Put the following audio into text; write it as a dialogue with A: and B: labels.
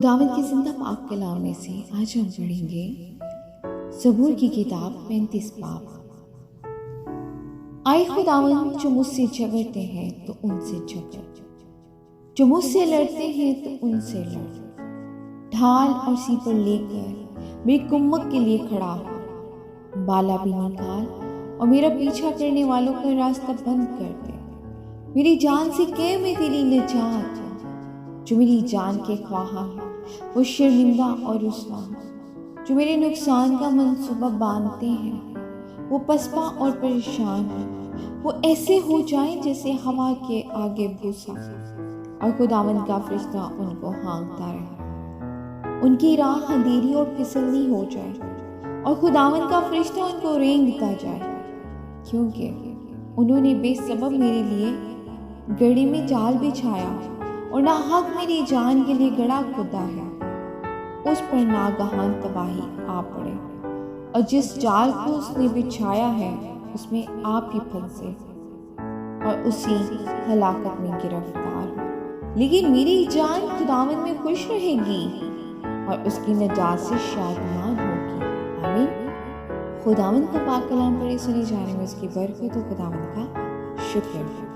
A: خداوند کی زندہ پاک کلام میں سے آج ہم پڑھیں گے زبور کی کتاب 35 باب۔ آئے خداوند، جو مجھ سے جھگڑتے ہیں تو ان سے جھگڑ، جو مجھ سے لڑتے ہیں تو ان سے لڑ۔ ڈھال اور سیپر لے کر میری کمک کے لیے کھڑا ہو، بالا بھی نکال اور میرا پیچھا کرنے والوں کا راستہ بند کر دے۔ میری جان سے کہ میں تیری نجات، جو میری جان کے خواہاں ہیں وہ شرمندہ اور رسوا ہوں۔ جو میرے نقصان کا منصوبہ باندھتے ہیں وہ پسپا اور پریشان ہیں، وہ ایسے ہو جائیں جیسے ہوا کے آگے بھوسا، اور خداوند کا فرشتہ ان کو ہانکتا رہے۔ ان کی راہ اندھیری اور پھسلنی ہو جائے، اور خداوند کا فرشتہ ان کو رینگتا جائے، کیونکہ انہوں نے بے سبب میرے لیے گڑھے میں جال بچھایا اور ناحق میری جان کے لیے گڑھا کھودا ہے۔ اس پر ناگہان تباہی آ پڑے، اور جس جال کو اس نے بچھایا ہے اس میں آپ ہی پھنسے اور اسی ہلاکت میں گرفتار ہو۔ لیکن میری جان خداوند میں خوش رہے گی اور اس کی نجات سے شادمان ہوگی۔ آمین۔ خداوند کا پاک کلام پڑھے سنے جانے میں اس کی برکت و خداوند کا شکر ہے۔